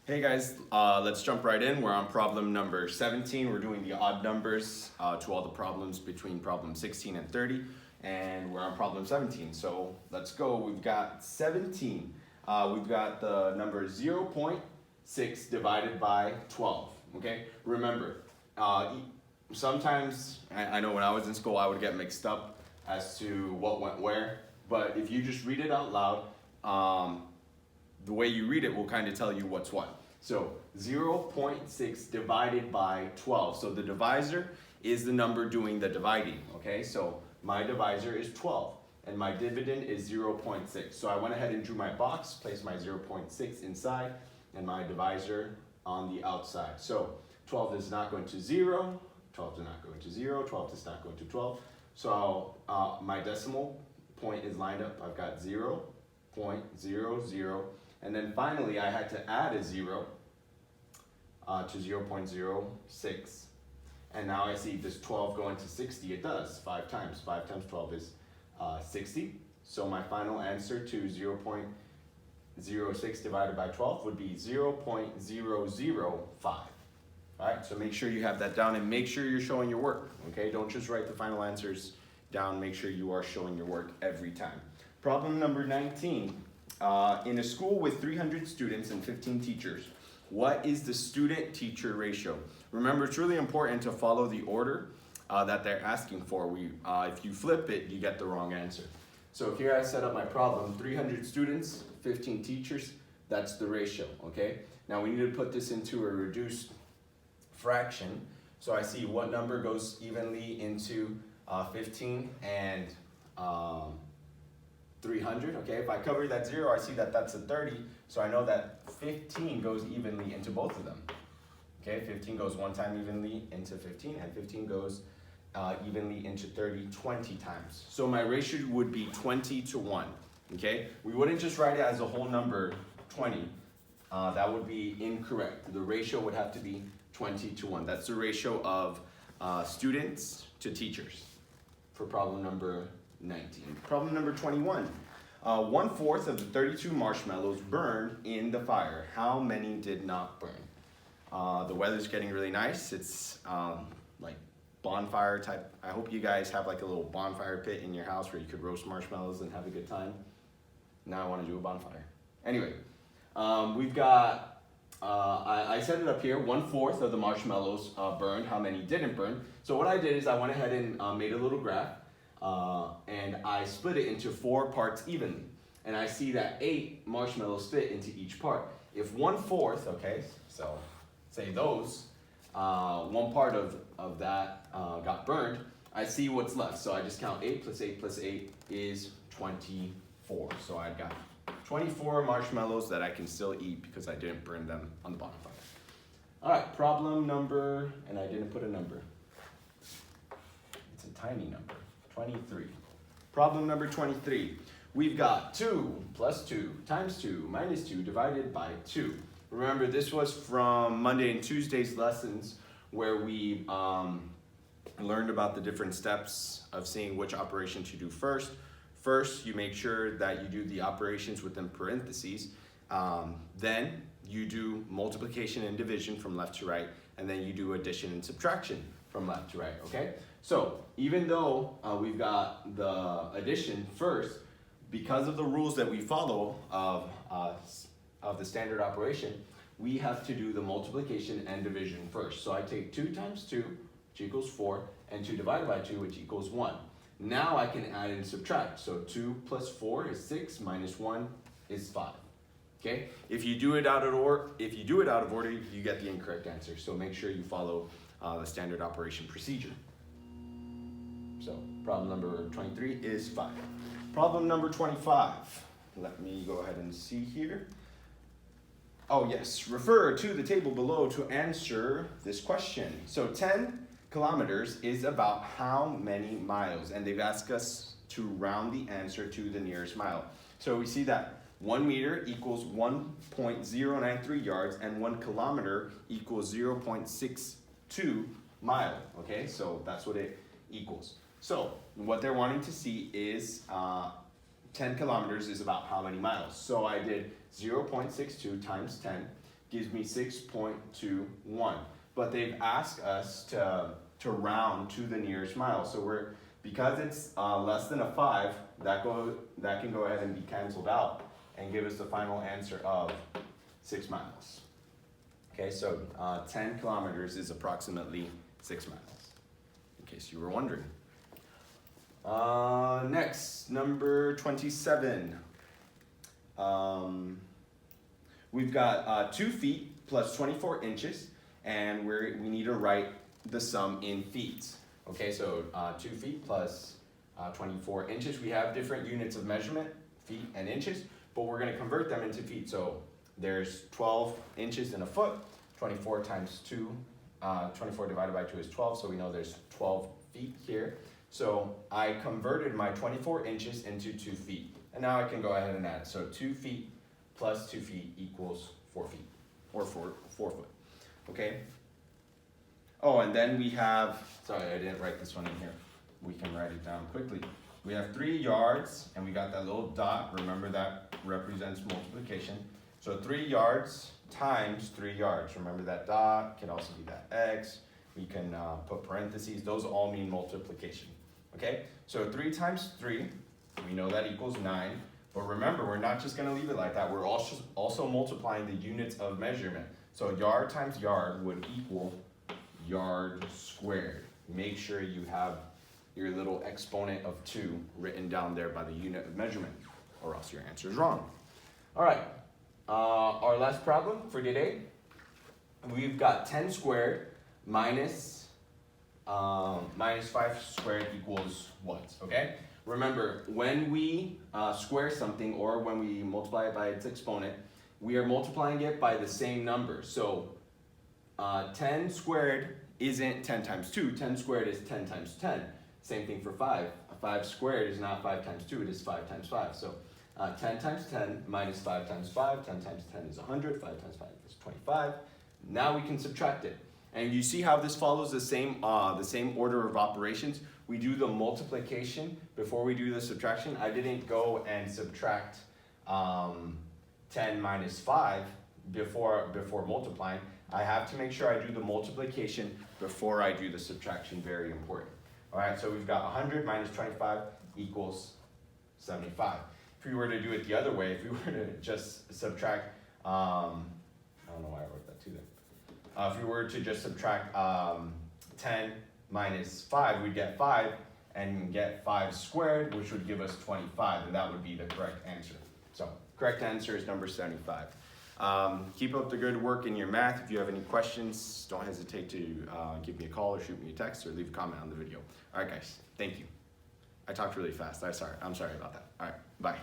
Hey guys, let's jump right in. We're on problem number 17. We're doing the odd numbers to all the problems between problem 16 and 30. And we're on problem 17. So let's go. We've got 17. We've got the number 0.6 divided by 12. Okay, remember, sometimes, I know when I was in school I would get mixed up as to what went where. But if you just read it out loud, the way you read it will kind of tell you what's what. So 0.6 divided by 12. So the divisor is the number doing the dividing, okay? So my divisor is 12 and my dividend is 0.6. So I went ahead and drew my box, placed my 0.6 inside and my divisor on the outside. So 12 is not going to 0, 12 is not going to 0, 12 is not going to 12. So my decimal point is lined up. I've got 0.00. And then finally, I had to add a 0 to 0.06. And now I see this 12 going to 60. It does 5 times. 5 times 12 is 60. So my final answer to 0.06 divided by 12 would be 0.005. All right, so make sure you have that down and make sure you're showing your work. Okay, don't just write the final answers down. Make sure you are showing your work every time. Problem number 19. In a school with 300 students and 15 teachers, what is the student-teacher ratio? Remember, it's really important to follow the order that they're asking for. If you flip it, you get the wrong answer. So here I set up my problem, 300 students, 15 teachers, that's the ratio, okay? Now we need to put this into a reduced fraction. So I see what number goes evenly into 15 and 300, okay? If I cover that 0, I see that that's a 30, so I know that 15 goes evenly into both of them. Okay, 15 goes one time evenly into 15, and 15 goes evenly into 30 20 times. So my ratio would be 20 to 1, okay? We wouldn't just write it as a whole number, 20. That would be incorrect. The ratio would have to be 20 to 1. That's the ratio of students to teachers for problem number 19. Problem number 21. 1/4 of the 32 marshmallows burned in the fire. How many did not burn? The weather's getting really nice. It's like bonfire type. I hope you guys have like a little bonfire pit in your house where you could roast marshmallows and have a good time. Now I want to do a bonfire. Anyway, we've got, I set it up here, 1/4 of the marshmallows burned. How many didn't burn? So what I did is I went ahead and made a little graph. And I split it into 4 parts evenly. And I see that 8 marshmallows fit into each part. If 1/4, okay, so say those, one part of that got burned, I see what's left. So I just count 8 plus 8 plus 8 is 24. So I got 24 marshmallows that I can still eat because I didn't burn them on the bonfire. All right, problem number, and I didn't put a number. It's a tiny number. 23. Problem number 23. We've got 2 plus 2 times 2 minus 2 divided by 2. Remember, this was from Monday and Tuesday's lessons where we learned about the different steps of seeing which operation to do first. First, you make sure that you do the operations within parentheses. Then you do multiplication and division from left to right, and then you do addition and subtraction from left to right, okay? So even though we've got the addition first, because of the rules that we follow of the standard operation, we have to do the multiplication and division first. So I take 2 times 2, which equals 4, and 2 divided by 2, which equals 1. Now I can add and subtract. So 2 plus 4 is 6, minus 1 is 5. Okay? If you do it out of order, you get the incorrect answer. So make sure you follow the standard operation procedure. So problem number 23 is 5. Problem number 25. Let me go ahead and see here. Oh yes, refer to the table below to answer this question. So 10 kilometers is about how many miles? And they've asked us to round the answer to the nearest mile. So we see that 1 meter equals 1.093 yards and 1 kilometer equals 0.62 mile. Okay, so that's what it equals. So what they're wanting to see is 10 kilometers is about how many miles. So I did 0.62 times 10 gives me 6.21. But they've asked us to round to the nearest mile. So because it's less than a 5, that can go ahead and be canceled out and give us the final answer of 6 miles. Okay, so 10 kilometers is approximately 6 miles, in case you were wondering. Next, number 27. We've got 2 feet plus 24 inches, and we need to write the sum in feet. Okay, so 2 feet plus 24 inches. We have different units of measurement, feet and inches, but we're gonna convert them into feet. So there's 12 inches in a foot, 24 times 2, 24 divided by 2 is 12, so we know there's 12 feet here. So I converted my 24 inches into 2 feet, and now I can go ahead and add. So 2 feet plus 2 feet equals 4 feet, or 4 foot, okay? Oh, and then we have, sorry, I didn't write this one in here. We can write it down quickly. We have 3 yards, and we got that little dot. Remember that represents multiplication. So 3 yards times 3 yards. Remember that dot can also be that X. We can put parentheses. Those all mean multiplication, okay? So 3 times 3, we know that equals 9. But remember, we're not just gonna leave it like that. We're also multiplying the units of measurement. So yard times yard would equal yard squared. Make sure you have your little exponent of 2 written down there by the unit of measurement, or else your answer is wrong. All right, our last problem for today. We've got 10 squared minus 5 squared equals what, okay? Remember, when we square something or when we multiply it by its exponent, we are multiplying it by the same number. So 10 squared isn't 10 times 2. 10 squared is 10 times 10. Same thing for 5. 5 squared is not 5 times 2, it is 5 times 5. So 10 times 10 minus 5 times 5. 10 times 10 is 100. 5 times 5 is 25. Now we can subtract it. And you see how this follows the same order of operations. We do the multiplication before we do the subtraction. I didn't go and subtract 10 minus 5 before multiplying. I have to make sure I do the multiplication before I do the subtraction. Very important. All right, so we've got 100 minus 25 equals 75. If we were to do it the other way, if we were to just subtract, I don't know why I wrote that too there. If we were to just subtract 10 minus 5, we'd get 5 and get 5 squared, which would give us 25, and that would be the correct answer. So, correct answer is number 75. Keep up the good work in your math. If you have any questions, don't hesitate to give me a call or shoot me a text or leave a comment on the video. All right, guys, thank you. I talked really fast. I'm sorry about that. All right, bye.